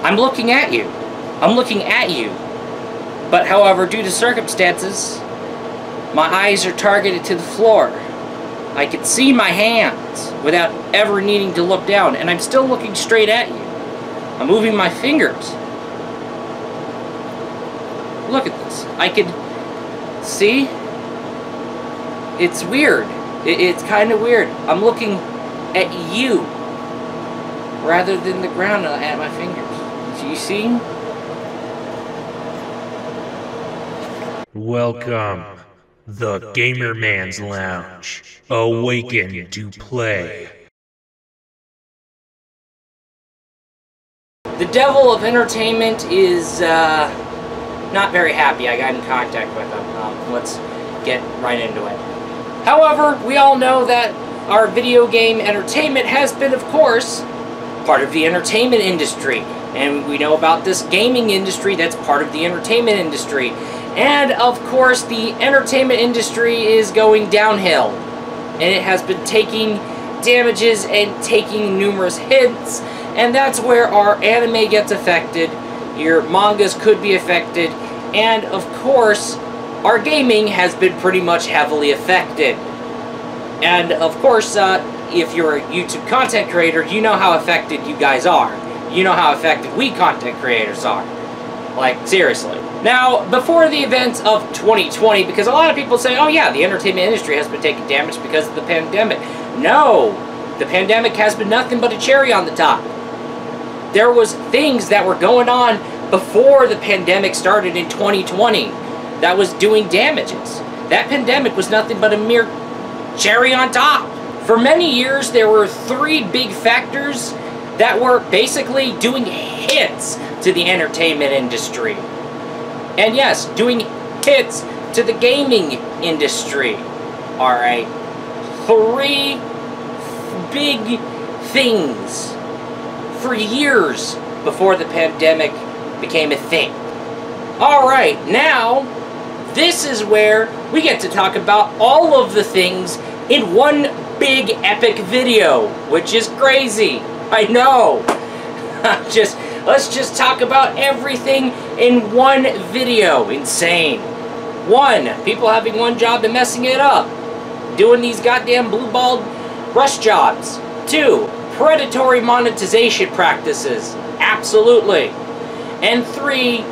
I'm looking at you. I'm looking at you. But however, due to circumstances, my eyes are targeted to the floor. I can see my hands without ever needing to look down, and I'm still looking straight at you. I'm moving my fingers. Look at this. I can see. It's weird. It's kind of weird. I'm looking at you rather than the ground at my fingers. Do you see? Welcome, the Gamer Man's Lounge. Awaken to play. The devil of entertainment is not very happy. I got in contact with him. Let's get right into it. However, we all know that our video game entertainment has been, of course, part of the entertainment industry. And we know about this gaming industry that's part of the entertainment industry. And, of course, the entertainment industry is going downhill. And it has been taking damages and taking numerous hits. And that's where our anime gets affected. Your mangas could be affected. And, of course, our gaming has been pretty much heavily affected. And, of course, if you're a YouTube content creator, you know how affected you guys are. You know how affected we content creators are. Like, seriously. Now, before the events of 2020, because a lot of people say, oh yeah, the entertainment industry has been taking damage because of the pandemic. No! The pandemic has been nothing but a cherry on the top. There was things that were going on before the pandemic started in 2020 that was doing damages. That pandemic was nothing but a mere cherry on top. For many years, there were three big factors that were basically doing hits to the entertainment industry. And yes, doing hits to the gaming industry. Alright. Three big things for years before the pandemic became a thing. Alright, now, this is where we get to talk about all of the things in one big epic video, which is crazy. I know. Let's just talk about everything in one video. Insane. 1, people having one job and messing it up. Doing these goddamn blue-balled rush jobs. 2, predatory monetization practices. Absolutely. And 3,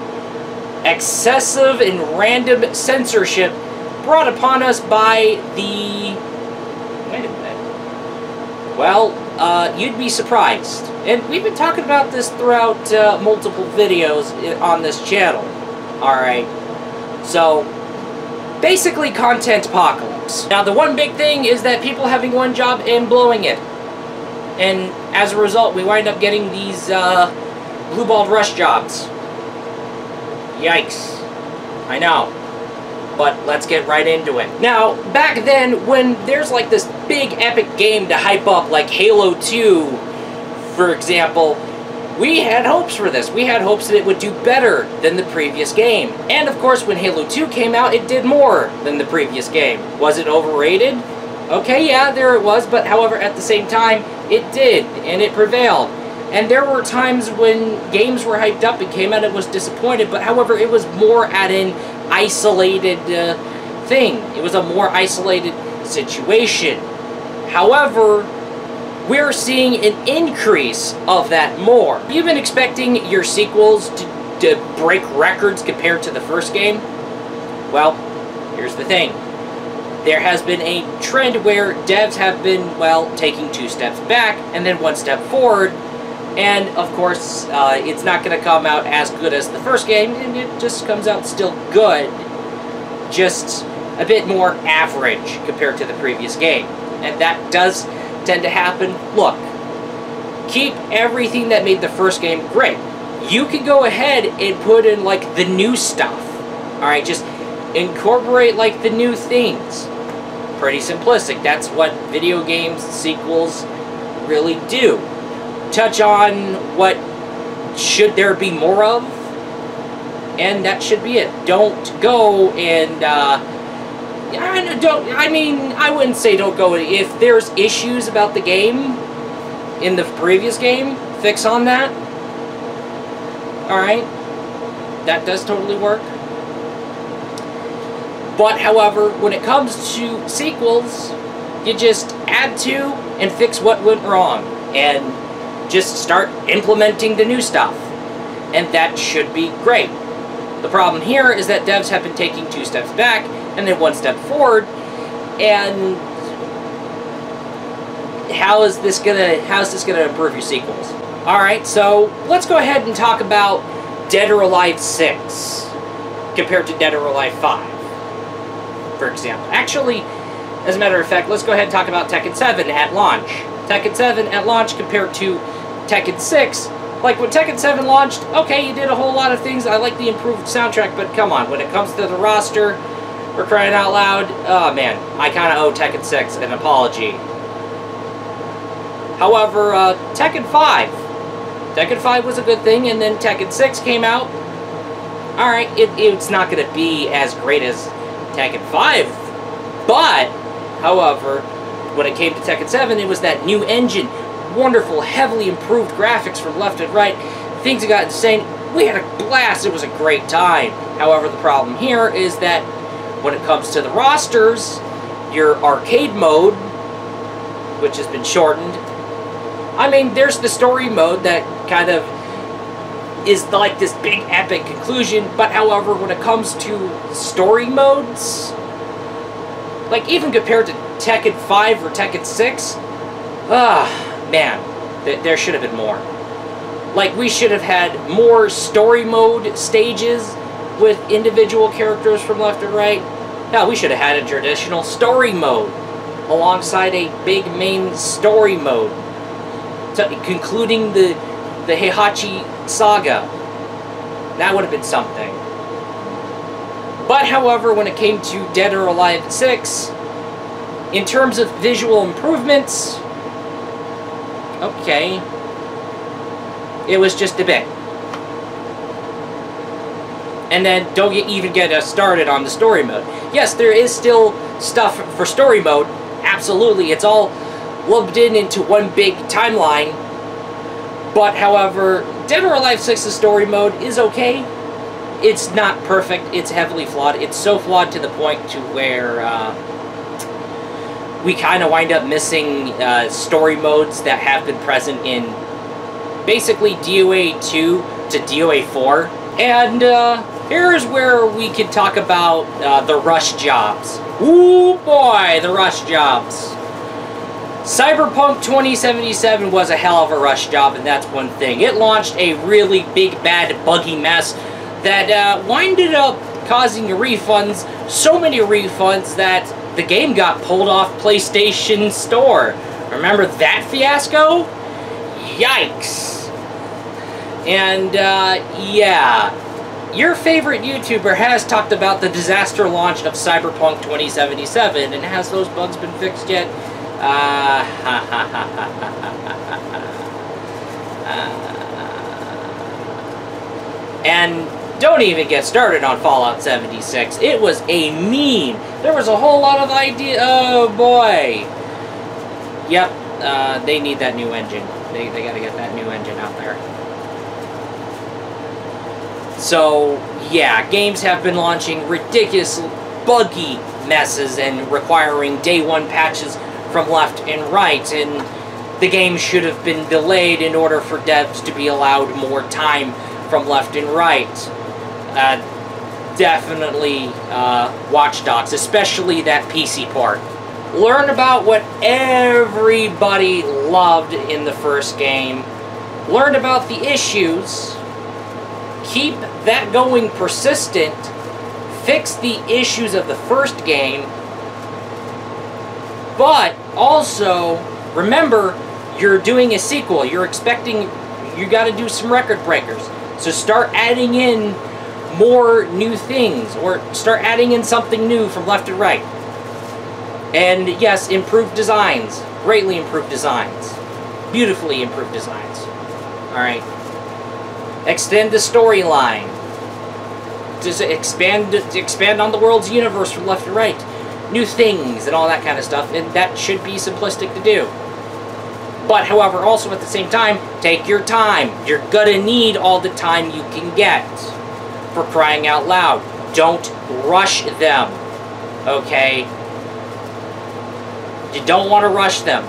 excessive and random censorship brought upon us by the... Wait a minute. Well, you'd be surprised. And we've been talking about this throughout multiple videos on this channel. Alright. So, basically content apocalypse. Now, the one big thing is that people having one job and blowing it. And as a result, we wind up getting these blue-balled rush jobs. Yikes. I know. But let's get right into it. Now, back then, when there's like this big epic game to hype up, like Halo 2, for example, we had hopes for this. We had hopes that it would do better than the previous game. And of course, when Halo 2 came out, it did more than the previous game. Was it overrated? Okay, yeah, there it was, but however, at the same time, it did, and it prevailed. And there were times when games were hyped up and came out and was disappointed, but however, it was more at an isolated thing. It was a more isolated situation. However, we're seeing an increase of that more. You've been expecting your sequels to break records compared to the first game? Well, here's the thing. There has been a trend where devs have been, well, taking 2 steps back and then 1 step forward. And, of course, it's not going to come out as good as the first game, and it just comes out still good. Just a bit more average compared to the previous game. And that does tend to happen. Look, keep everything that made the first game great. You can go ahead and put in, like, the new stuff. Alright, just incorporate, like, the new things. Pretty simplistic. That's what video games sequels really do. Touch on what should there be more of, and that should be it. Don't go and, I wouldn't say don't go. If there's issues about the game in the previous game, fix on that. Alright? That does totally work. But, however, when it comes to sequels, you just add to and fix what went wrong. And just start implementing the new stuff. And that should be great. The problem here is that devs have been taking 2 steps back and then 1 step forward. And how is this gonna improve your sequels? Alright, so let's go ahead and talk about Dead or Alive 6 compared to Dead or Alive 5, for example. Actually, as a matter of fact, let's go ahead and talk about Tekken 7 at launch. Tekken 7 at launch compared to Tekken 6. Like, when Tekken 7 launched, okay, you did a whole lot of things. I like the improved soundtrack, but come on, when it comes to the roster, we're crying out loud, oh man, I kind of owe Tekken 6 an apology. However, Tekken 5. Tekken 5 was a good thing, and then Tekken 6 came out. Alright, it's not going to be as great as Tekken 5, but, however, when it came to Tekken 7, it was that new engine, wonderful, heavily improved graphics from left and right. Things got insane. We had a blast. It was a great time. However, the problem here is that when it comes to the rosters, your arcade mode, which has been shortened, I mean, there's the story mode that kind of is like this big epic conclusion, but however, when it comes to story modes, like even compared to Tekken 5 or Tekken 6, man, there should have been more. Like, we should have had more story mode stages with individual characters from left and right. No, we should have had a traditional story mode alongside a big main story mode, concluding the Heihachi saga. That would have been something. But, however, when it came to Dead or Alive 6, in terms of visual improvements, okay, it was just a bit. And then don't even get us started on the story mode. Yes, there is still stuff for story mode, absolutely. It's all lumped into one big timeline. But, however, Dead or Alive 6's story mode is okay. It's not perfect. It's heavily flawed. It's so flawed to the point to where we kind of wind up missing story modes that have been present in basically DOA 2 to DOA 4. And here's where we can talk about the rush jobs. Ooh boy, the rush jobs. Cyberpunk 2077 was a hell of a rush job, and that's one thing. It launched a really big, bad, buggy mess that winded up causing refunds, so many refunds that the game got pulled off PlayStation Store. Remember that fiasco? Yikes. And, yeah. Your favorite YouTuber has talked about the disaster launch of Cyberpunk 2077, and has those bugs been fixed yet? And don't even get started on Fallout 76. It was a meme. There was a whole lot of idea. Oh boy. Yep. They need that new engine. They gotta get that new engine out there. So yeah, games have been launching ridiculous, buggy messes and requiring day one patches from left and right, and the game should have been delayed in order for devs to be allowed more time from left and right. Definitely Watch Dogs, especially that PC port. Learn about what everybody loved in the first game. Learn about the issues. Keep that going persistent. Fix the issues of the first game. But also, remember, you're doing a sequel. You're expecting, you got to do some record breakers. So start adding in more new things, or start adding in something new from left and right. And yes, improved designs. Greatly improved designs. Beautifully improved designs. Alright. Extend the storyline. Just expand on the world's universe from left and right. New things and all that kind of stuff, and that should be simplistic to do. But, however, also at the same time, take your time. You're gonna need all the time you can get. For crying out loud. Don't rush them. Okay? You don't want to rush them.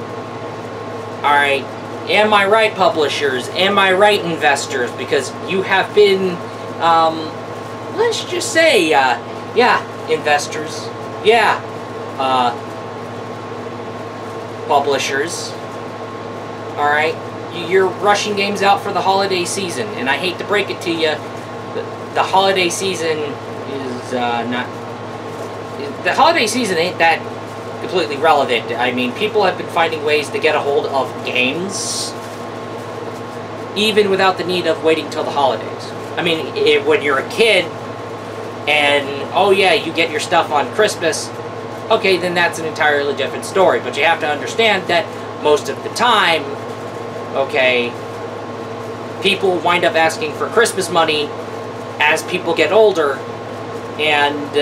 Alright? Am I right, publishers? Am I right, investors? Because you have been, let's just say, yeah, investors. Yeah. Publishers. Alright? You're rushing games out for the holiday season, and I hate to break it to you, the holiday season is not... The holiday season ain't that completely relevant. I mean, people have been finding ways to get a hold of games, even without the need of waiting till the holidays. I mean, when you're a kid, and, oh yeah, you get your stuff on Christmas, okay, then that's an entirely different story. But you have to understand that most of the time, okay, people wind up asking for Christmas money as people get older, and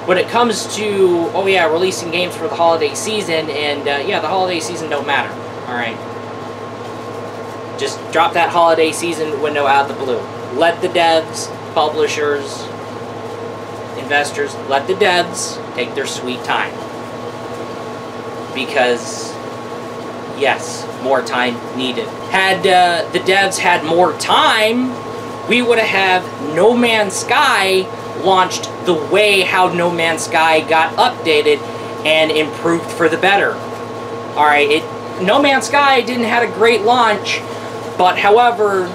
when it comes to, oh yeah, releasing games for the holiday season, and yeah, the holiday season don't matter, alright? Just drop that holiday season window out of the blue. Let the devs, publishers, investors, let the devs take their sweet time. Because, yes, more time needed. Had the devs had more time, we would have No Man's Sky launched the way how No Man's Sky got updated and improved for the better. Alright, No Man's Sky didn't have a great launch, but however,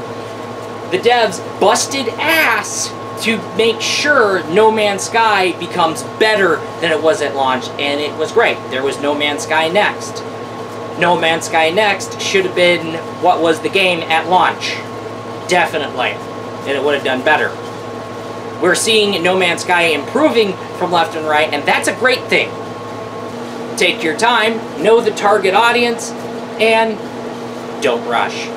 the devs busted ass to make sure No Man's Sky becomes better than it was at launch, and it was great. There was No Man's Sky Next. No Man's Sky Next should have been what was the game at launch. Definitely. And it would have done better. We're seeing No Man's Sky improving from left and right, and that's a great thing. Take your time, know the target audience, and don't rush.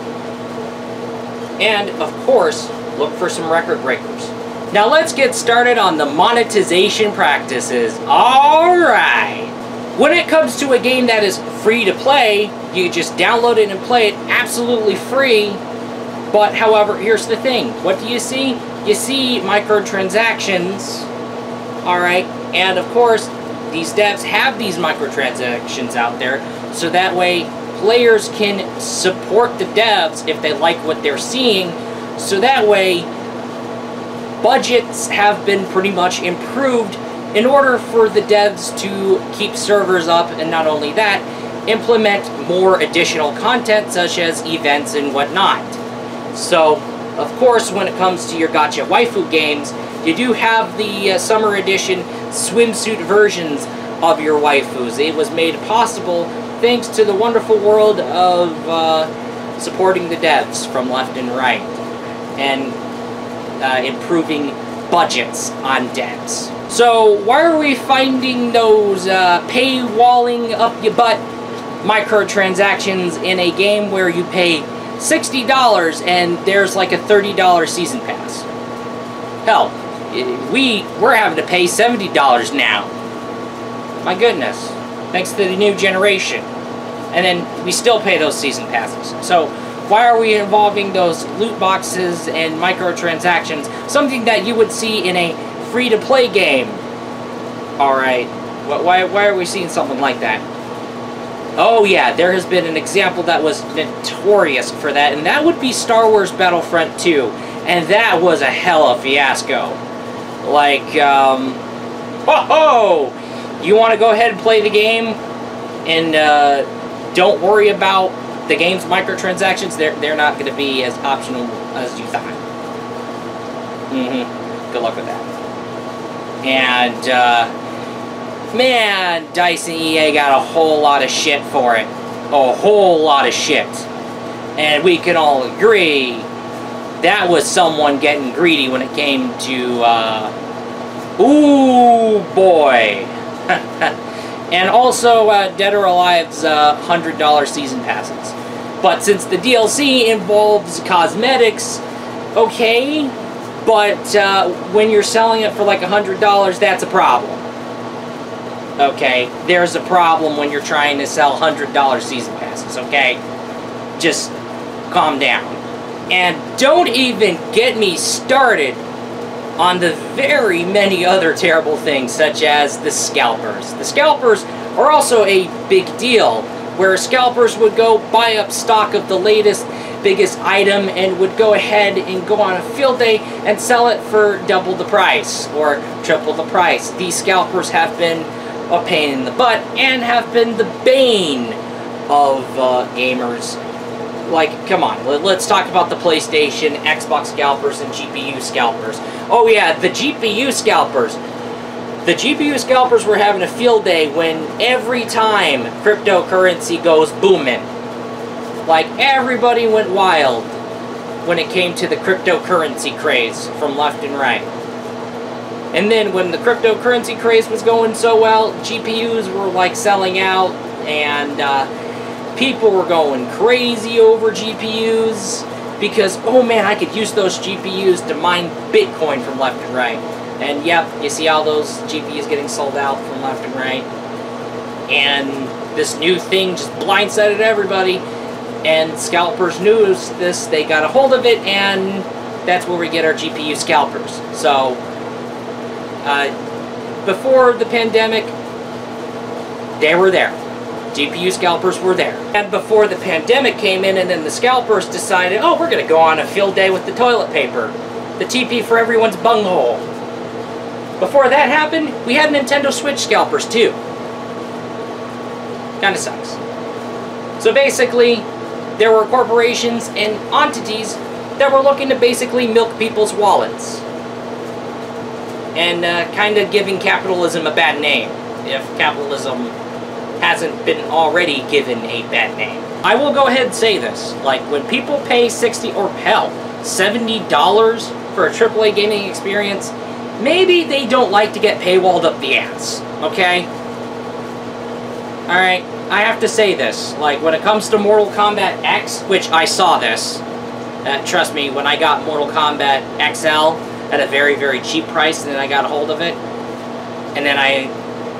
And, of course, look for some record breakers. Now let's get started on the monetization practices. Alright! When it comes to a game that is free to play, you just download it and play it absolutely free. But, however, here's the thing. What do you see? You see microtransactions, alright? And, of course, these devs have these microtransactions out there, so that way players can support the devs if they like what they're seeing, so that way budgets have been pretty much improved in order for the devs to keep servers up, and not only that, implement more additional content such as events and whatnot. So, of course, when it comes to your gacha waifu games, you do have the Summer Edition swimsuit versions of your waifus. It was made possible thanks to the wonderful world of supporting the devs from left and right, and improving budgets on devs. So, why are we finding those paywalling up your butt microtransactions in a game where you pay $60 and there's like a $30 season pass? Hell, we're having to pay $70 now. My goodness. Thanks to the new generation. And then we still pay those season passes. So why are we involving those loot boxes and microtransactions? Something that you would see in a free-to-play game. Alright. Why are we seeing something like that? Oh yeah, there has been an example that was notorious for that, and that would be Star Wars Battlefront 2. And that was a hell of a fiasco. Like, ho-ho! You want to go ahead and play the game, and don't worry about the game's microtransactions. They're not going to be as optional as you thought. Good luck with that. And, man, DICE and EA got a whole lot of shit for it. A whole lot of shit. And we can all agree that was someone getting greedy when it came to, ooh, boy. And also, Dead or Alive's $100 season passes. But since the DLC involves cosmetics, okay, but when you're selling it for like $100, that's a problem. Okay, there's a problem when you're trying to sell $100 season passes. jackasses, okay? Just calm down. And don't even get me started on the very many other terrible things, such as the scalpers. The scalpers are also a big deal, where scalpers would go buy up stock of the latest, biggest item and would go ahead and go on a field day and sell it for double the price or triple the price. These scalpers have been a pain in the butt and have been the bane of gamers. Like, come on, let's talk about the PlayStation, Xbox scalpers, and GPU scalpers. Oh yeah, the GPU scalpers. The GPU scalpers were having a field day when every time cryptocurrency goes booming. Like, everybody went wild when it came to the cryptocurrency craze from left and right. And then when the cryptocurrency craze was going so well, GPUs were like selling out, and people were going crazy over GPUs because, oh man, I could use those GPUs to mine Bitcoin from left and right. And yep, you see all those GPUs getting sold out from left and right. And this new thing just blindsided everybody. And scalpers knew this, they got a hold of it, and that's where we get our GPU scalpers. So, before the pandemic, they were there. GPU scalpers were there. And before the pandemic came in and then the scalpers decided, oh, we're going to go on a field day with the toilet paper. The TP for everyone's bunghole. Before that happened, we had Nintendo Switch scalpers too. Kinda sucks. So basically, there were corporations and entities that were looking to basically milk people's wallets. And kinda giving capitalism a bad name, if capitalism hasn't been already given a bad name. I will go ahead and say this, like, when people pay $60 or hell, $70 for a AAA gaming experience, maybe they don't like to get paywalled up the ass, okay? Alright, I have to say this, like, when it comes to Mortal Kombat X, which I saw this, trust me, when I got Mortal Kombat XL at a very, very cheap price, and then I got a hold of it, and then I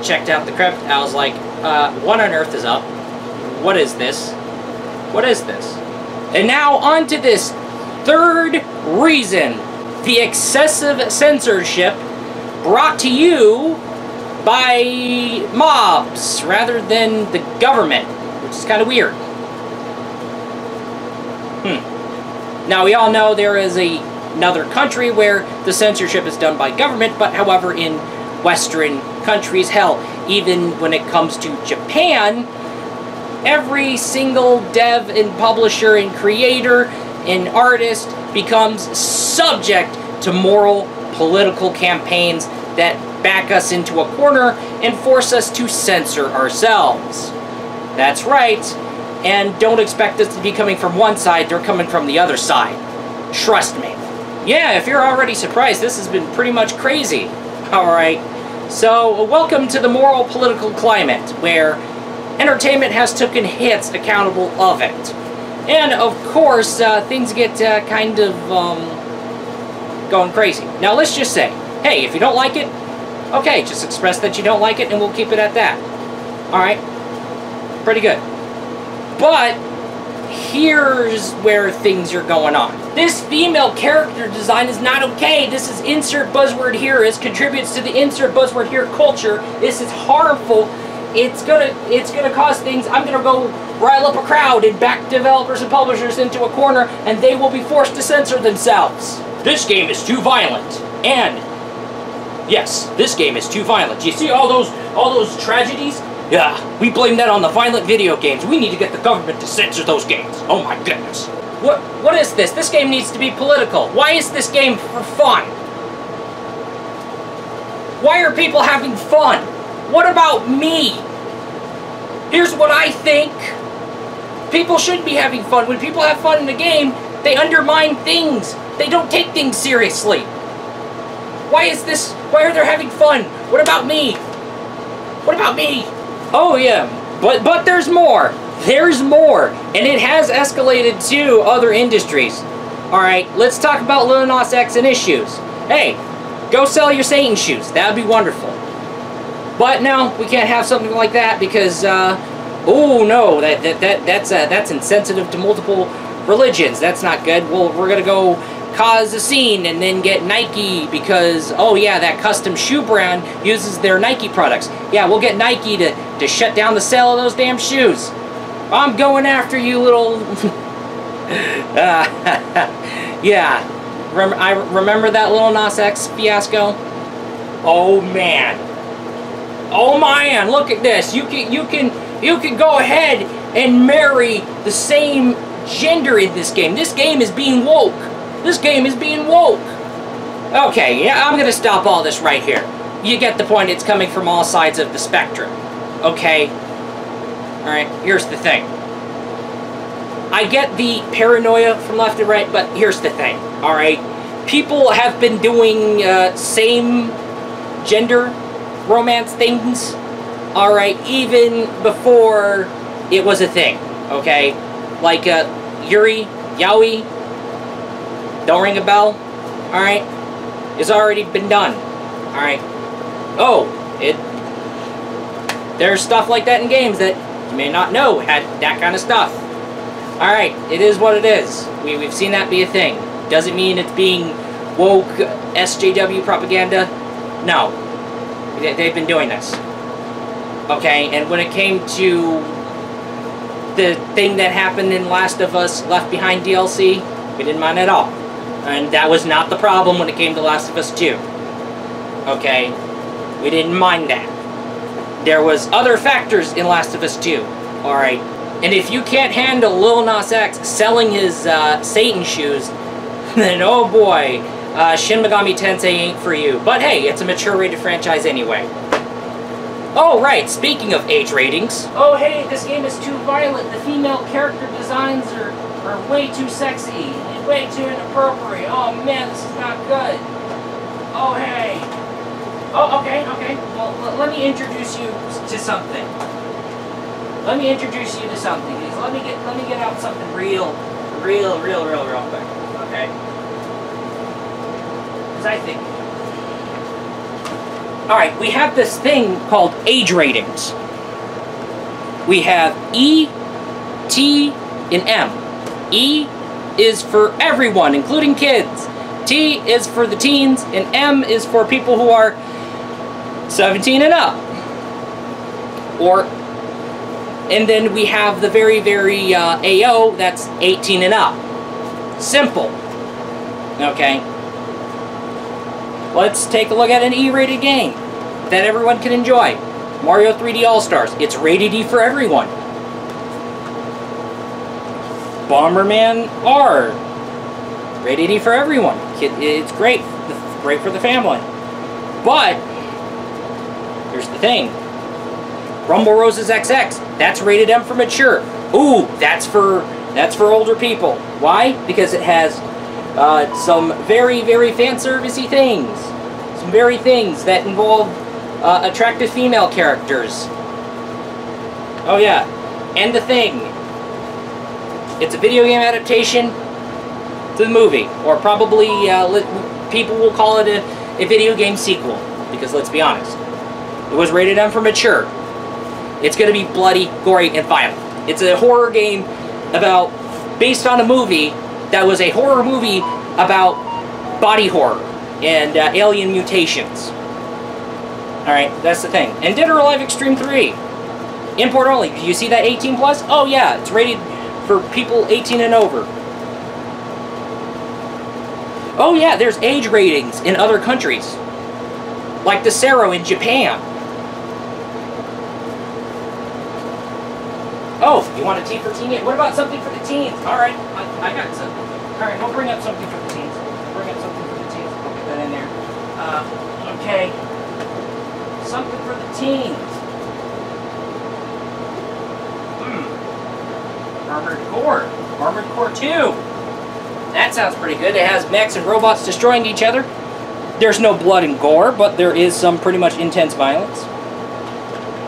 checked out the crypt, I was like, what on earth is up? What is this? What is this? And now on to this third reason. The excessive censorship brought to you by mobs rather than the government, which is kind of weird. Now, we all know there is another country where the censorship is done by government, but however, in Western countries, hell, even when it comes to Japan, every single dev and publisher and creator and artist becomes subject to moral political campaigns that back us into a corner and force us to censor ourselves. That's right, and don't expect us to be coming from one side, they're coming from the other side. Trust me. Yeah, if you're already surprised, this has been pretty much crazy. Alright, so welcome to the moral political climate, where entertainment has taken hits accountable of it. And, of course, things get kind of going crazy. Now, let's just say, hey, if you don't like it, okay, just express that you don't like it, and we'll keep it at that. Alright? Pretty good. But, here's where things are going on. This female character design is not okay. This is insert buzzword here. This contributes to the insert buzzword here culture. This is harmful. It's gonna cause things. I'm gonna go rile up a crowd and back developers and publishers into a corner, and they will be forced to censor themselves. This game is too violent. And yes, this game is too violent. You see all those tragedies? Yeah, we blame that on the violent video games. We need to get the government to censor those games. Oh my goodness. What is this? This game needs to be political. Why is this game for fun? Why are people having fun? What about me? Here's what I think. People should be having fun. When people have fun in a game, they undermine things. They don't take things seriously. Why is this? Why are they having fun? What about me? What about me? Oh yeah, but there's more. There's more. And it has escalated to other industries. Alright, let's talk about Lil Nas X and his shoes. Hey, go sell your Satan shoes. That would be wonderful. But no, we can't have something like that because Oh no, that's insensitive to multiple religions. That's not good. Well, we're gonna go cause a scene and then get Nike because, oh yeah, that custom shoe brand uses their Nike products. Yeah, we'll get Nike to shut down the sale of those damn shoes. I'm going after you, little... yeah. I remember that Lil Nas X fiasco? Oh man. Oh man, look at this. You can go ahead and marry the same gender in this game. This game is being woke. This game is being woke. Okay, yeah, I'm gonna stop all this right here. You get the point. It's coming from all sides of the spectrum. Okay? Alright, here's the thing. I get the paranoia from left and right, but here's the thing. Alright? People have been doing same gender romance things. Alright, even before it was a thing. Okay? Like Yuri, Yaoi. Don't ring a bell. Alright? It's already been done. Alright? Oh, there's stuff like that in games that you may not know had that kind of stuff. Alright, it is what it is. We've seen that be a thing. Doesn't mean it's being woke SJW propaganda. No. They've been doing this. Okay, and when it came to the thing that happened in Last of Us Left Behind DLC, we didn't mind at all. And that was not the problem when it came to Last of Us 2. Okay? We didn't mind that. There was other factors in Last of Us 2. Alright? And if you can't handle Lil Nas X selling his Satan shoes, then oh boy, Shin Megami Tensei ain't for you. But hey, it's a mature-rated franchise anyway. Oh right, speaking of age ratings. Oh hey, this game is too violent. The female character designs are way too sexy. And way too inappropriate. Oh man, this is not good. Oh hey. Oh, okay. Well, let me introduce you to something. Let me introduce you to something. Let me get out something real quick. Okay? Because I think... Alright, we have this thing called age ratings. We have E, T, and M. E is for everyone, including kids. T is for the teens, and M is for people who are 17 and up. And then we have the very, very AO, that's 18 and up. Simple. Okay. Let's take a look at an E-rated game that everyone can enjoy. Mario 3D All-Stars. It's rated E for everyone. Bomberman R. Rated E for everyone. It's great. It's great for the family. But, here's the thing. Rumble Roses XX. That's rated M for mature. Ooh, that's for older people. Why? Because it has some very, very fan-servicey things. Some very things that involve attractive female characters. Oh yeah. And the thing. It's a video game adaptation to the movie. Or probably, people will call it a video game sequel. Because let's be honest. It was rated M for mature. It's going to be bloody, gory, and violent. It's a horror game based on a movie that was a horror movie about body horror and alien mutations. Alright, that's the thing. And Dead or Alive Extreme 3. Import only. Do you see that 18 plus? Oh yeah, it's rated for people 18 and over. Oh yeah, there's age ratings in other countries. Like the Sero in Japan. Oh, you want a T for teen? What about something for the teens? Alright, I got something. Alright, we'll bring up something for the teens. I'll get that in there. Okay. Something for the teens. Armored Core. Armored Core 2. That sounds pretty good. It has mechs and robots destroying each other. There's no blood and gore, but there is some pretty much intense violence.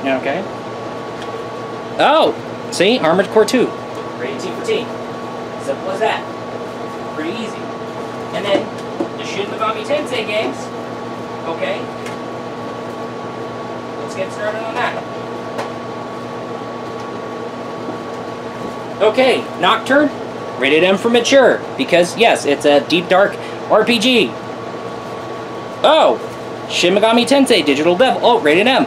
Okay. Oh! See? Armored Core 2. Rated T for teen. Simple as that. Pretty easy. And then, the Shin Megami Tensei games. Okay. Let's get started on that. Okay, Nocturne, rated M for mature, because yes, it's a deep dark RPG. Oh, Shin Megami Tensei Digital Devil, oh, rated M.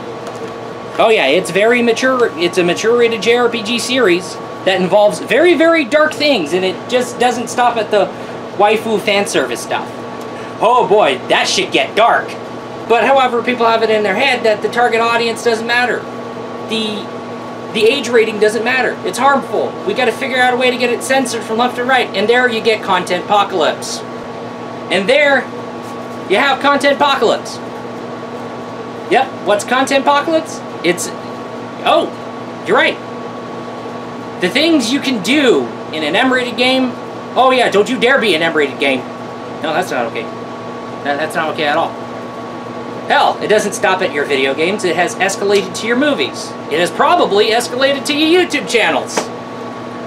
Oh yeah, it's very mature, it's a mature rated JRPG series that involves very, very dark things, and it just doesn't stop at the waifu fan service stuff. Oh boy, that shit get dark. But however, people have it in their head that the target audience doesn't matter. The age rating doesn't matter. It's harmful. We gotta figure out a way to get it censored from left to right. And there you get content apocalypse. And there you have content apocalypse. Yep, what's content apocalypse? It's, oh, you're right. The things you can do in an M-rated game, oh yeah, don't you dare be an M-rated game. No, that's not okay. That's not okay at all. Hell, it doesn't stop at your video games, it has escalated to your movies. It has probably escalated to your YouTube channels.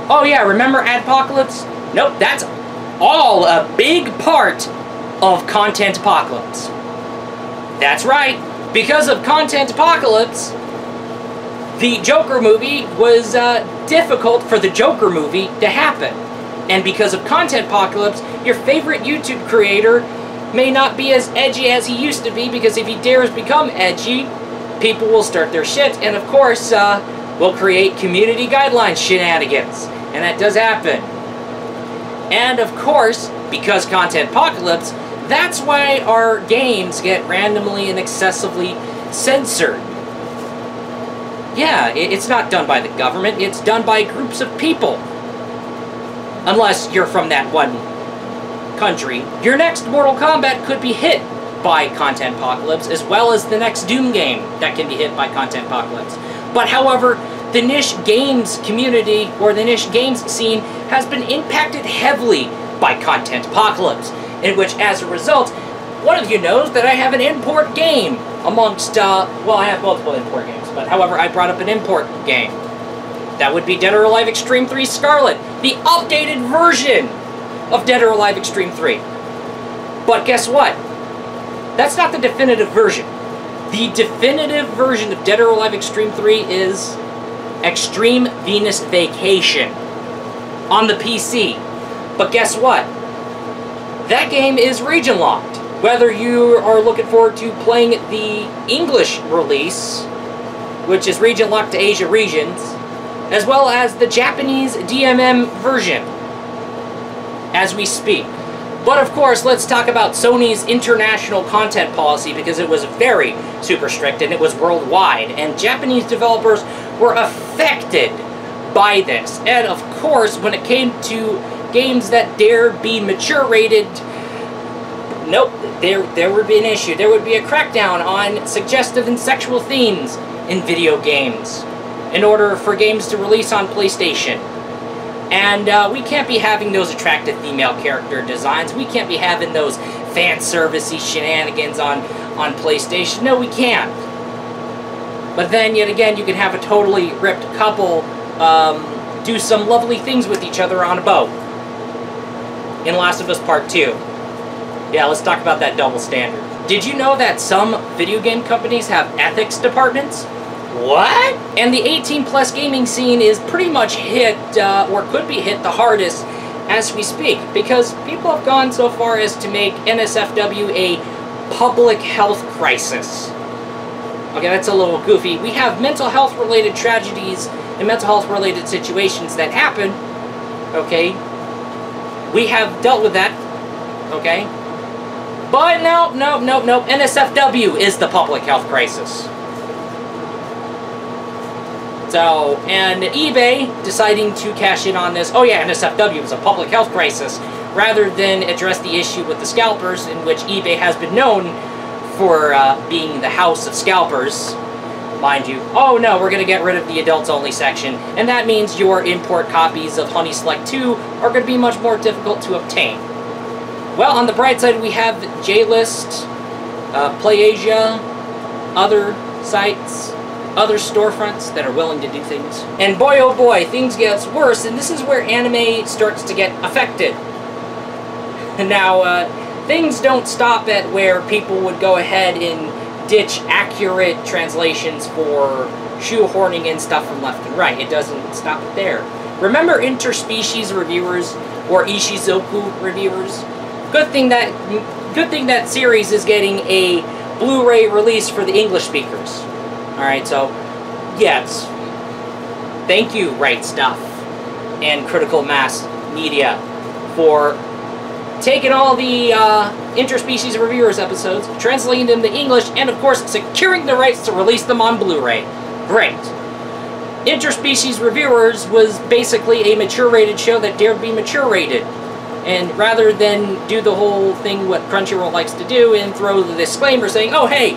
Oh yeah, remember Adpocalypse? Nope, that's all a big part of Content Apocalypse. That's right, because of Content Apocalypse, the Joker movie was difficult for the Joker movie to happen. And because of Content Apocalypse, your favorite YouTube creator may not be as edgy as he used to be, because if he dares become edgy, people will start their shit, and of course, will create community guidelines shenanigans. And that does happen. And of course, because Content Apocalypse, that's why our games get randomly and excessively censored. Yeah, it's not done by the government, it's done by groups of people. Unless you're from that one country. Your next Mortal Kombat could be hit by Content Apocalypse, as well as the next Doom game that can be hit by Content Apocalypse. But however, the niche games community, or the niche games scene, has been impacted heavily by Content Apocalypse, in which, as a result, one of you knows that I have an import game amongst, well, I have multiple import games, but however, I brought up an import game. That would be Dead or Alive Extreme 3 Scarlet, the updated version of Dead or Alive Extreme 3. But guess what? That's not the definitive version. The definitive version of Dead or Alive Extreme 3 is Extreme Venus Vacation on the PC. But guess what? That game is region locked. Whether you are looking forward to playing the English release, which is region locked to Asia regions, as well as the Japanese DMM version, as we speak. But of course, let's talk about Sony's international content policy, because it was very super strict and it was worldwide, and Japanese developers were affected by this. And of course, when it came to games that dare be mature rated, nope, there would be an issue. There would be a crackdown on suggestive and sexual themes in video games in order for games to release on PlayStation. And we can't be having those attractive female character designs. We can't be having those fan servicey shenanigans on PlayStation. No, we can't. But then, yet again, you can have a totally ripped couple do some lovely things with each other on a boat. In Last of Us Part 2. Yeah, let's talk about that double standard. Did you know that some video game companies have ethics departments? What? And the 18+ gaming scene is pretty much hit, or could be hit the hardest as we speak, because people have gone so far as to make NSFW a public health crisis. Okay, that's a little goofy. We have mental health related tragedies and mental health related situations that happen, okay? We have dealt with that, okay? But no, NSFW is the public health crisis. So, and eBay deciding to cash in on this, oh yeah, NSFW is a public health crisis, rather than address the issue with the scalpers, in which eBay has been known for being the house of scalpers, mind you. Oh no, we're going to get rid of the adults only section, and that means your import copies of Honey Select 2 are going to be much more difficult to obtain. Well, on the bright side, we have JList, PlayAsia, other sites, other storefronts that are willing to do things. And boy oh boy, things get worse, and this is where anime starts to get affected. Now, things don't stop at where people would go ahead and ditch accurate translations for shoehorning in stuff from left and right. It doesn't stop there. Remember interspecies reviewers or Ishizoku reviewers? Good thing that series is getting a Blu-ray release for the English speakers. Alright, so, yes. Thank you, Right Stuff and Critical Mass Media for taking all the interspecies reviewers episodes, translating them to English, and of course, securing the rights to release them on Blu-ray. Great. Interspecies Reviewers was basically a mature-rated show that dared be mature-rated. And rather than do the whole thing what Crunchyroll likes to do and throw the disclaimer saying, oh, hey,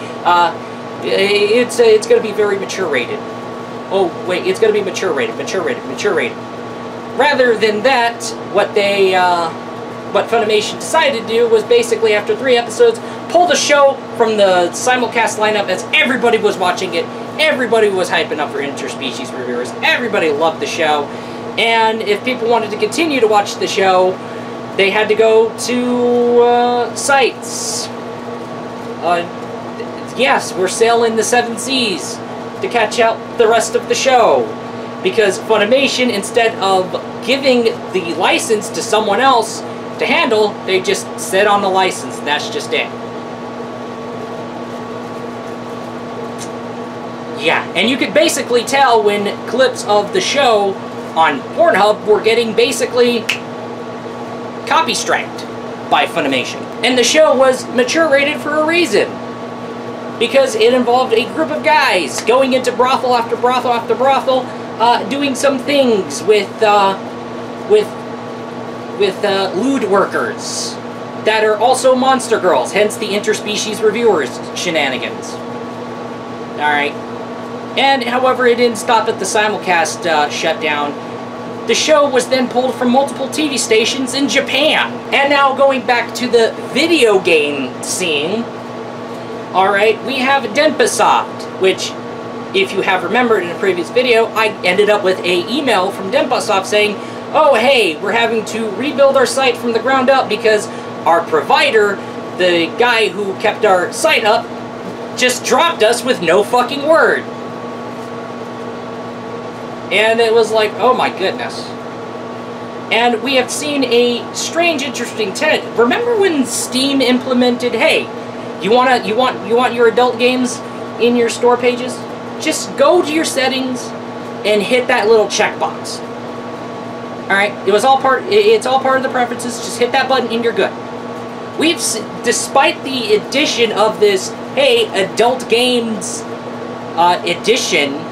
it's going to be very mature-rated. Oh, wait, it's going to be mature-rated. Rather than that, what Funimation decided to do was basically, after 3 episodes, pull the show from the simulcast lineup as everybody was watching it. Everybody was hyping up for interspecies reviewers. Everybody loved the show. And if people wanted to continue to watch the show, they had to go to sites. Yes, we're sailing the 7 seas to catch out the rest of the show. Because Funimation, instead of giving the license to someone else to handle, they just sit on the license, and that's just it. Yeah, and you could basically tell when clips of the show on Pornhub were getting basically copy-striked by Funimation. And the show was mature-rated for a reason. Because it involved a group of guys going into brothel after brothel after brothel, doing some things with lewd workers that are also monster girls, hence the interspecies reviewers shenanigans. Alright. And, however, it didn't stop at the simulcast shutdown. The show was then pulled from multiple TV stations in Japan. And now going back to the video game scene, alright, we have Denpasoft, which, if you have remembered in a previous video, I ended up with an email from Denpasoft saying, oh, hey, we're having to rebuild our site from the ground up because our provider, the guy who kept our site up, just dropped us with no fucking word. And it was like, oh my goodness. And we have seen a strange, interesting trend. Remember when Steam implemented, hey, you want your adult games in your store pages? Just go to your settings and hit that little checkbox. Alright, it's all part of the preferences. Just hit that button and you're good. Despite the addition of this, hey, adult games edition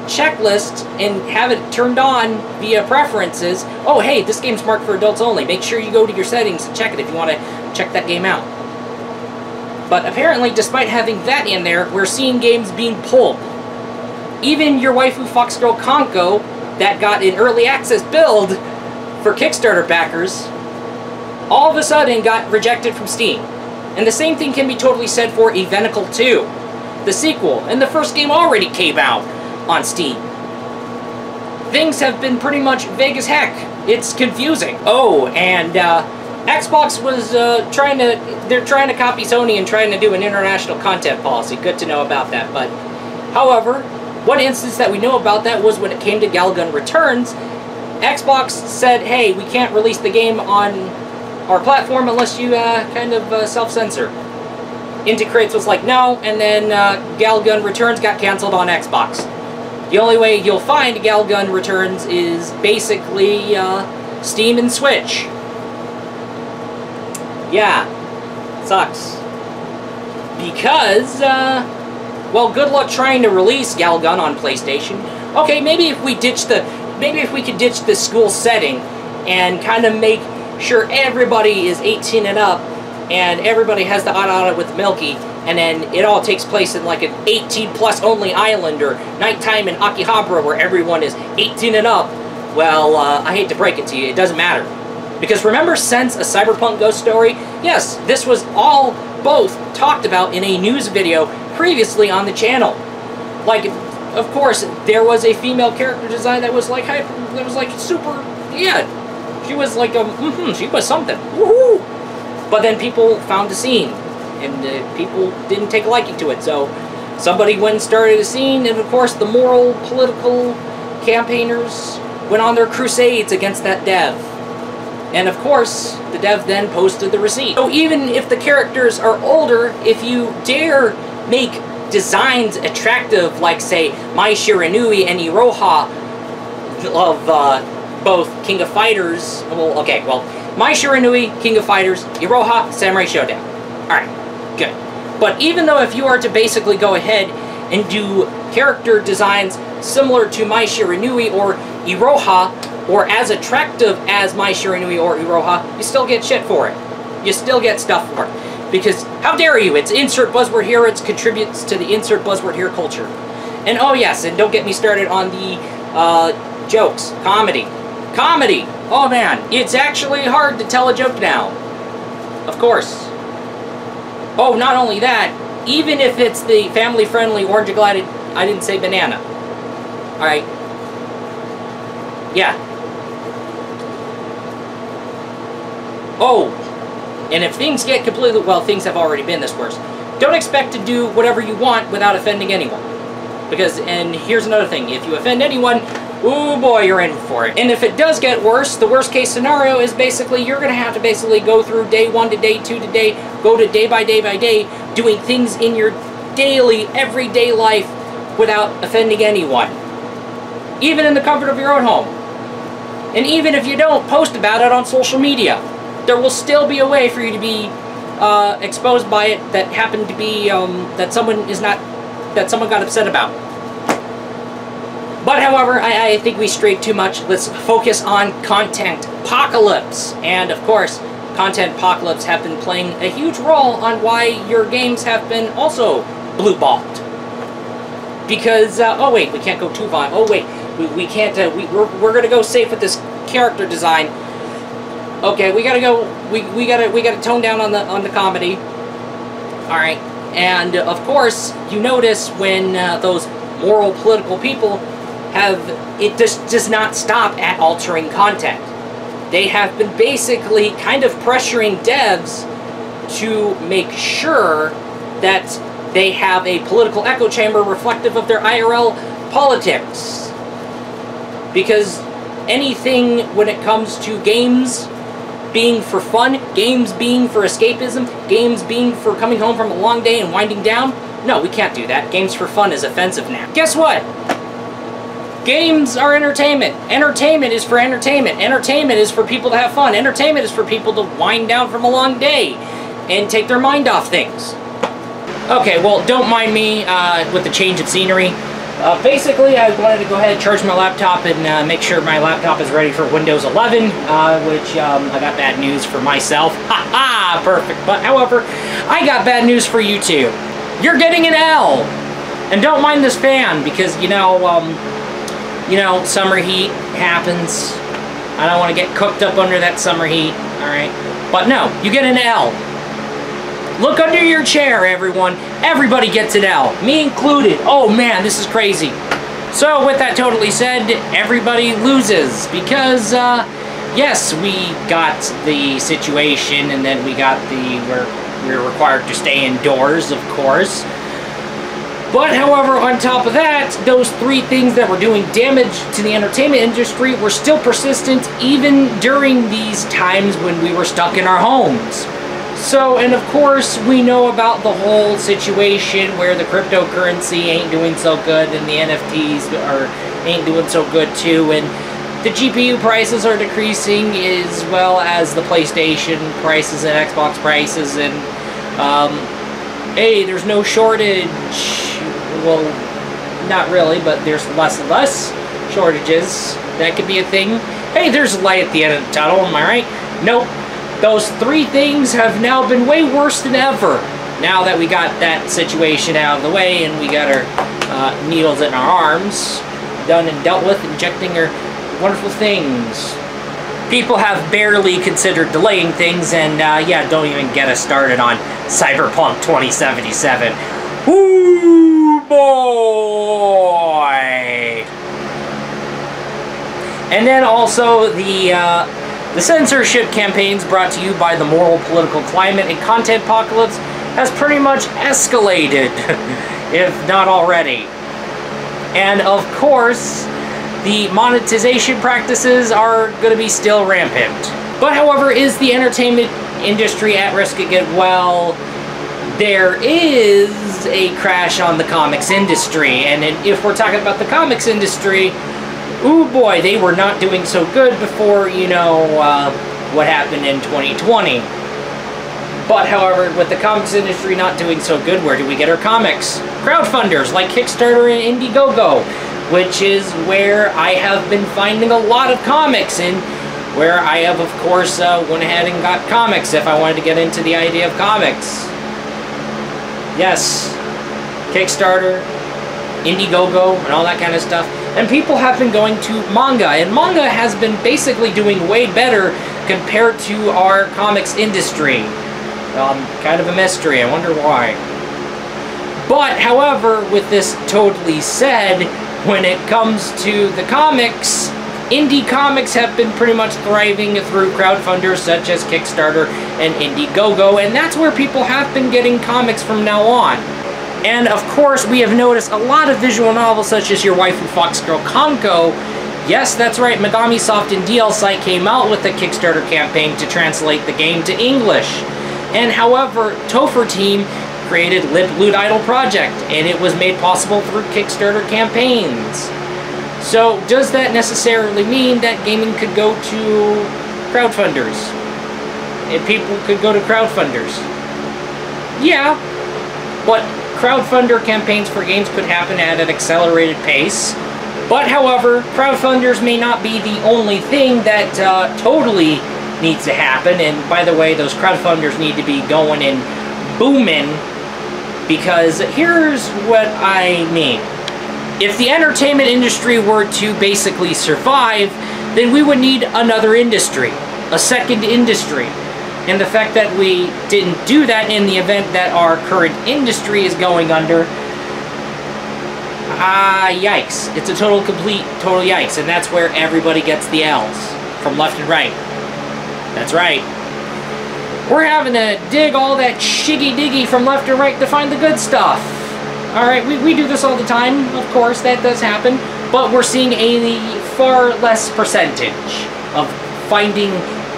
checklist and have it turned on via preferences, oh, hey, this game's marked for adults only. Make sure you go to your settings and check it if you want to check that game out. But apparently, despite having that in there, we're seeing games being pulled. Even your waifu Foxgirl Konko, that got an early access build for Kickstarter backers, all of a sudden got rejected from Steam. And the same thing can be totally said for Eventicle 2, the sequel, and the first game already came out on Steam. Things have been pretty much vague as heck. It's confusing. Oh, and Xbox was they're trying to copy Sony and trying to do an international content policy. Good to know about that. But, however, one instance that we know about that was when it came to Galgun Returns. Xbox said, hey, we can't release the game on our platform unless you kind of self-censor. Inticrates was like, no, and then Galgun Returns got canceled on Xbox. The only way you'll find Galgun Returns is basically Steam and Switch. Yeah, sucks. Because, well, good luck trying to release Galgun on PlayStation. Okay, maybe if we could ditch the school setting and kind of make sure everybody is 18 and up and everybody has the audit with Milky, and then it all takes place in like an 18-plus only island or nighttime in Akihabara where everyone is 18 and up. Well, I hate to break it to you, it doesn't matter. Because remember Sense, a cyberpunk ghost story? Yes, this was all both talked about in a news video previously on the channel. Like, of course, there was a female character design that was like super, yeah, she was like she was something, woohoo! But then people found a scene, and people didn't take a liking to it, so somebody went and started a scene, and of course the moral, political campaigners went on their crusades against that dev. And of course, the dev then posted the receipt. So even if the characters are older, if you dare make designs attractive, like say Mai Shiranui and Iroha of both King of Fighters, well, okay, well, Mai Shiranui, King of Fighters, Iroha, Samurai Shodown. Alright, good. But even though if you are to basically go ahead and do character designs similar to Mai Shiranui or Iroha, or as attractive as Mai Shiranui or Iroha, you still get shit for it. You still get stuff for it. Because, how dare you, it's insert buzzword here, it contributes to the insert buzzword here culture. And oh yes, and don't get me started on the jokes, comedy. Comedy! Oh man, it's actually hard to tell a joke now. Of course. Oh, not only that, even if it's the family-friendly orange glided, I didn't say banana. Alright. Yeah. Oh, and if things get completely, well, things have already been this worse. Don't expect to do whatever you want without offending anyone. Because, and here's another thing, if you offend anyone, oh boy, you're in for it. And if it does get worse, the worst case scenario is basically you're going to have to basically go through day 1 to day 2 to day, go to day by day, doing things in your daily, everyday life without offending anyone. Even in the comfort of your own home. And even if you don't post about it on social media, there will still be a way for you to be exposed by it that happened to be, that someone got upset about. But however, I think we strayed too much. Let's focus on content apocalypse. And of course, content apocalypse have been playing a huge role on why your games have been also blue-balled. Because, oh wait, we can't go too far. Oh wait, we can't, we're gonna go safe with this character design. Okay, we gotta go, we gotta tone down on the comedy. Alright, and of course, you notice when those moral political people have, it just does not stop at altering content. They have been basically kind of pressuring devs to make sure that they have a political echo chamber reflective of their IRL politics. Because anything when it comes to games being for fun, games being for escapism, games being for coming home from a long day and winding down, no, we can't do that. Games for fun is offensive now. Guess what? Games are entertainment. Entertainment is for entertainment. Entertainment is for people to have fun. Entertainment is for people to wind down from a long day and take their mind off things. Okay, well, don't mind me with the change of scenery. Basically, I wanted to go ahead and charge my laptop and make sure my laptop is ready for Windows 11, which I got bad news for myself. Ha-ha! Perfect. But, however, I got bad news for you, too. You're getting an L! And don't mind this fan, because, you know, summer heat happens. I don't want to get cooked up under that summer heat, alright? But no, you get an L. Look under your chair, everyone. Everybody gets an L. Me included. Oh man, this is crazy. So, with that totally said, everybody loses. Because, yes, we got the situation, and then we got we're required to stay indoors, of course. But, however, on top of that, those three things that were doing damage to the entertainment industry were still persistent even during these times when we were stuck in our homes. So, and of course, we know about the whole situation where the cryptocurrency ain't doing so good and the NFTs ain't doing so good too, and the GPU prices are decreasing as well as the PlayStation prices and Xbox prices, and hey, there's no shortage. Well, not really, but there's less and less shortages. That could be a thing. Hey, there's a light at the end of the tunnel, am I right? Nope. Those three things have now been way worse than ever. Now that we got that situation out of the way and we got our needles in our arms done and dealt with, injecting our wonderful things. People have barely considered delaying things, and yeah, don't even get us started on Cyberpunk 2077. Woo boy! And then also the censorship campaigns brought to you by the moral political climate and content apocalypse has pretty much escalated, if not already. And of course, the monetization practices are going to be still rampant. But however, is the entertainment industry at risk again? Well, there is a crash on the comics industry, and if we're talking about the comics industry, ooh boy, they were not doing so good before, you know, what happened in 2020. But however, with the comics industry not doing so good, where do we get our comics? Crowdfunders like Kickstarter and Indiegogo, which is where I have been finding a lot of comics, and where I have, of course, went ahead and got comics if I wanted to get into the idea of comics. Yes, Kickstarter, Indiegogo, and all that kind of stuff. And people have been going to manga, and manga has been basically doing way better compared to our comics industry. Kind of a mystery, I wonder why. But, however, with this totally said, when it comes to the comics, indie comics have been pretty much thriving through crowdfunders such as Kickstarter and Indiegogo, and that's where people have been getting comics from now on. And of course, we have noticed a lot of visual novels such as Your Waifu Foxgirl Kanko. Yes, that's right, Megami Soft and DL Site came out with a Kickstarter campaign to translate the game to English. And however, Topher Team created Lip Loot Idol Project, and it was made possible through Kickstarter campaigns. So, does that necessarily mean that gaming could go to crowdfunders? And people could go to crowdfunders? Yeah, but crowdfunder campaigns for games could happen at an accelerated pace. But however, crowdfunders may not be the only thing that totally needs to happen. And by the way, those crowdfunders need to be going and booming, because here's what I mean. If the entertainment industry were to basically survive, then we would need another industry, a second industry. And the fact that we didn't do that in the event that our current industry is going under, yikes. It's a total yikes, and that's where everybody gets the L's, from left and right. That's right. We're having to dig all that shiggy-diggy from left and right to find the good stuff. Alright, we do this all the time, of course, that does happen, but we're seeing a far less percentage of finding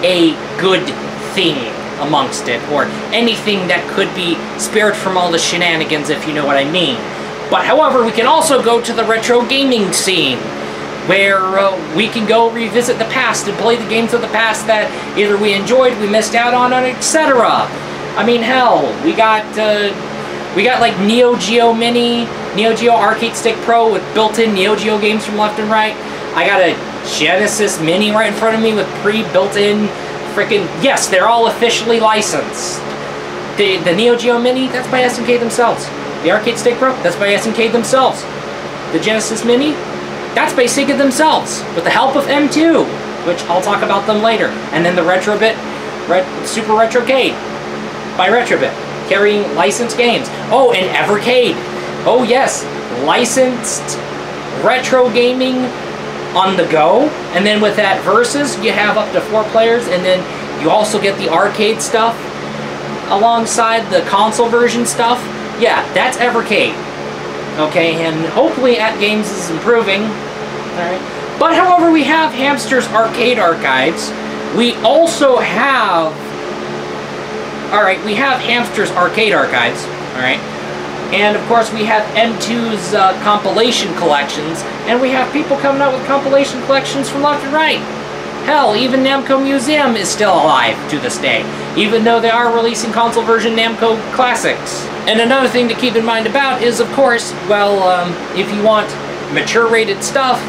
a good thing amongst it, or anything that could be spared from all the shenanigans, if you know what I mean. But however, we can also go to the retro gaming scene, where we can go revisit the past and play the games of the past that either we enjoyed, we missed out on, etc. I mean, hell, we got like Neo Geo Mini, Neo Geo Arcade Stick Pro with built-in Neo Geo games from left and right. I got a Genesis Mini right in front of me with pre-built-in freaking... Yes, they're all officially licensed. The Neo Geo Mini, that's by SNK themselves. The Arcade Stick Pro, that's by SNK themselves. The Genesis Mini, that's by Sega themselves, with the help of M2, which I'll talk about them later. And then the Retrobit, Super Retrocade, by Retrobit, carrying licensed games. Oh, and Evercade. Oh yes, licensed retro gaming on the go. And then with that Versus, you have up to 4 players, and then you also get the arcade stuff alongside the console version stuff. Yeah, that's Evercade. Okay, and hopefully At Games is improving. Alright. But however, we have Hamster's Arcade Archives. We also have... Alright, we have Hamster's Arcade Archives. Alright. And of course we have M2's compilation collections. And we have people coming out with compilation collections from left and right. Hell, even Namco Museum is still alive to this day, even though they are releasing console version Namco Classics. And another thing to keep in mind about is, of course, well, if you want mature-rated stuff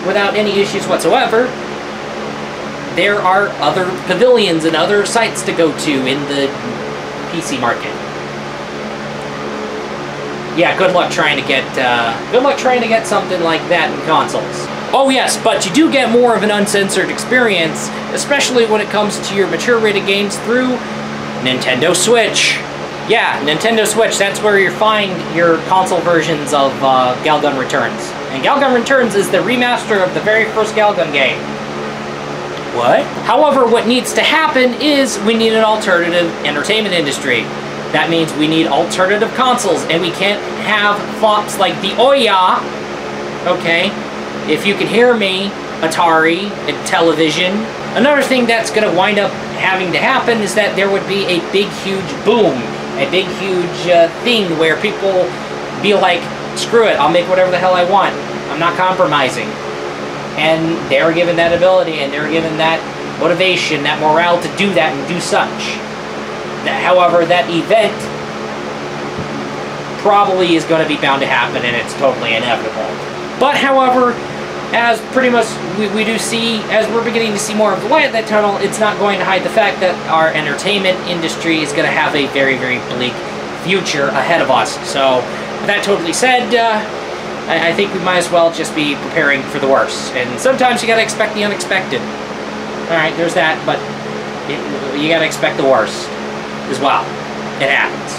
without any issues whatsoever, there are other pavilions and other sites to go to in the PC market. Yeah, good luck trying to get something like that in consoles. Oh yes, but you do get more of an uncensored experience, especially when it comes to your mature-rated games through Nintendo Switch. Yeah, Nintendo Switch, that's where you find your console versions of Galgun Returns. And Galgun Returns is the remaster of the very first Galgun game. What? However, what needs to happen is we need an alternative entertainment industry. That means we need alternative consoles, and we can't have flops like the Ouya, okay, if you can hear me, Atari and television, another thing that's going to wind up having to happen is that there would be a big, huge boom, a big, huge thing where people be like, screw it, I'll make whatever the hell I want. I'm not compromising. And they're given that ability, and they're given that motivation, that morale to do that and do such. However, that event probably is going to be bound to happen, and it's totally inevitable. But, however, as pretty much we do see, as we're beginning to see more of the light at that tunnel, it's not going to hide the fact that our entertainment industry is going to have a very, very bleak future ahead of us. So, with that totally said, I think we might as well just be preparing for the worst. And sometimes you gotta expect the unexpected. Alright, there's that, but you gotta expect the worst as well. It happens.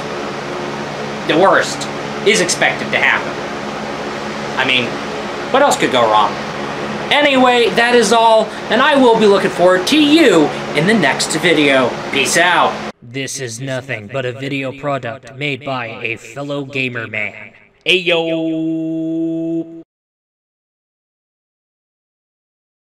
The worst is expected to happen. I mean, what else could go wrong? Anyway, that is all, and I will be looking forward to you in the next video. Peace out. This is nothing but a video product made by a fellow gamer man. Ayo!